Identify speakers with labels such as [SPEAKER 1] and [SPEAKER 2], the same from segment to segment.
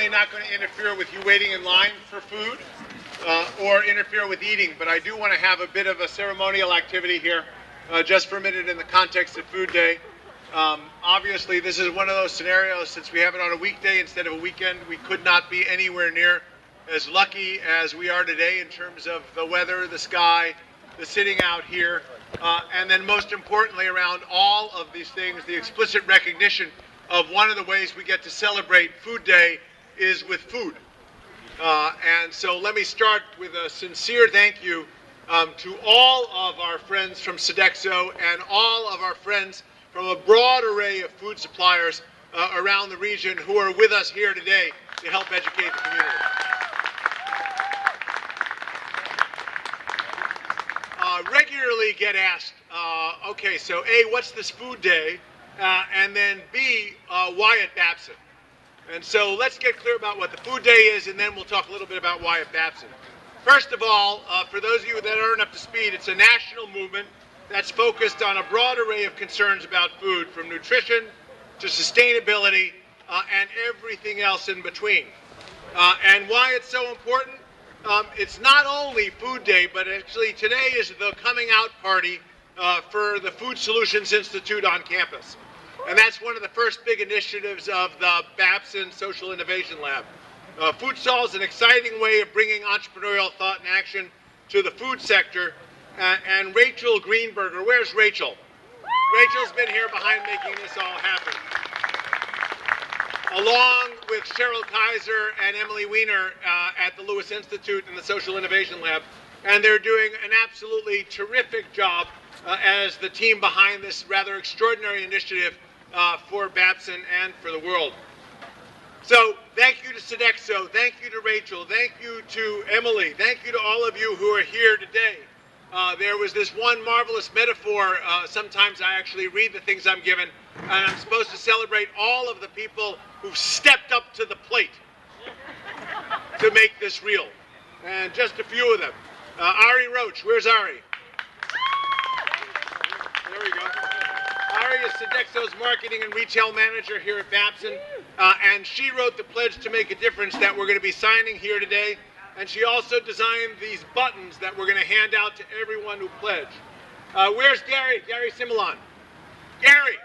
[SPEAKER 1] certainly not going to interfere with you waiting in line for food or interfere with eating, but I do want to have a bit of a ceremonial activity here just for a minute in the context of Food Day. Obviously, this is one of those scenarios, since we have it on a weekday instead of a weekend, we could not be anywhere near as lucky as we are today in terms of the weather, the sky, the sitting out here, and then most importantly around all of these things, the explicit recognition of one of the ways we get to celebrate Food Day is with food. And so let me start with a sincere thank you to all of our friends from Sodexo and all of our friends from a broad array of food suppliers around the region who are with us here today to help educate the community. Regularly get asked, okay, so A, what's this Food Day? And then B, why at Babson? And so let's get clear about what the Food Day is, and then we'll talk a little bit about why at Babson. First of all, for those of you that aren't up to speed, it's a national movement that's focused on a broad array of concerns about food, from nutrition to sustainability and everything else in between. And why it's so important? It's not only Food Day, but actually today is the coming out party for the Food Solutions Institute on campus. And that's one of the first big initiatives of the Babson Social Innovation Lab. Foodsol is an exciting way of bringing entrepreneurial thought and action to the food sector. And Rachel Greenberger, where's Rachel? Rachel's been here behind making this all happen. Along with Cheryl Kaiser and Emily Weiner at the Lewis Institute and the Social Innovation Lab. And they're doing an absolutely terrific job as the team behind this rather extraordinary initiative for Babson and for the world. So thank you to Sodexo, thank you to Rachel, thank you to Emily, thank you to all of you who are here today. There was this one marvelous metaphor. Sometimes I actually read the things I'm given, and I'm supposed to celebrate all of the people who've stepped up to the plate to make this real. And just a few of them. Ari Roach, where's Ari? There we go. Ari is Sodexo's marketing and retail manager here at Babson, and she wrote the pledge to make a difference that we're going to be signing here today. And she also designed these buttons that we're going to hand out to everyone who pledged. Where's Gary? Gary Similon. Gary!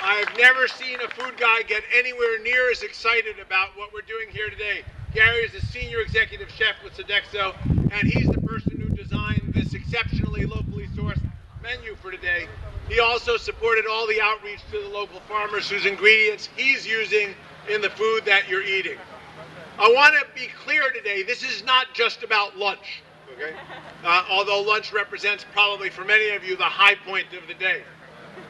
[SPEAKER 1] I've never seen a food guy get anywhere near as excited about what we're doing here today. Gary is a senior executive chef with Sodexo, and he's the person who designed this exceptionally locally sourced menu for today. He also supported all the outreach to the local farmers whose ingredients he's using in the food that you're eating. I want to be clear today, this is not just about lunch, okay? Although lunch represents probably for many of you the high point of the day.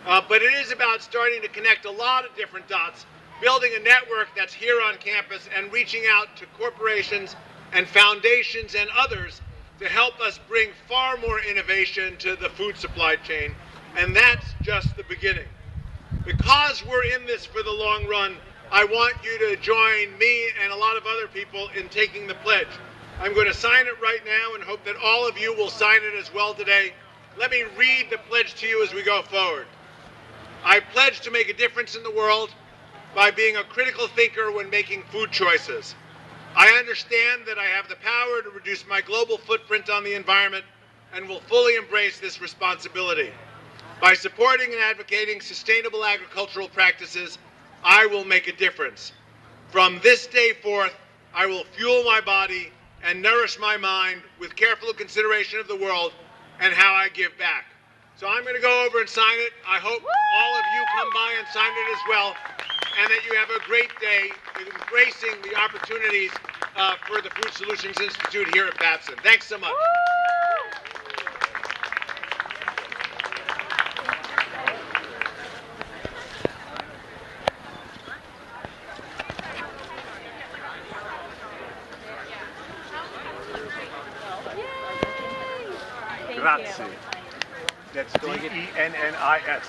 [SPEAKER 1] But it is about starting to connect a lot of different dots, building a network that's here on campus and reaching out to corporations and foundations and others to help us bring far more innovation to the food supply chain. And that's just the beginning. Because we're in this for the long run, I want you to join me and a lot of other people in taking the pledge. I'm going to sign it right now and hope that all of you will sign it as well today. Let me read the pledge to you as we go forward. I pledge to make a difference in the world by being a critical thinker when making food choices. I understand that I have the power to reduce my global footprint on the environment and will fully embrace this responsibility. By supporting and advocating sustainable agricultural practices, I will make a difference. From this day forth, I will fuel my body and nourish my mind with careful consideration of the world and how I give back. So I'm going to go over and sign it. I hope all of you come by and sign it as well, and that you have a great day embracing the opportunities for the Food Solutions Institute here at Babson. Thanks so much.
[SPEAKER 2] Grazie. That's D-E-N-N-I-S.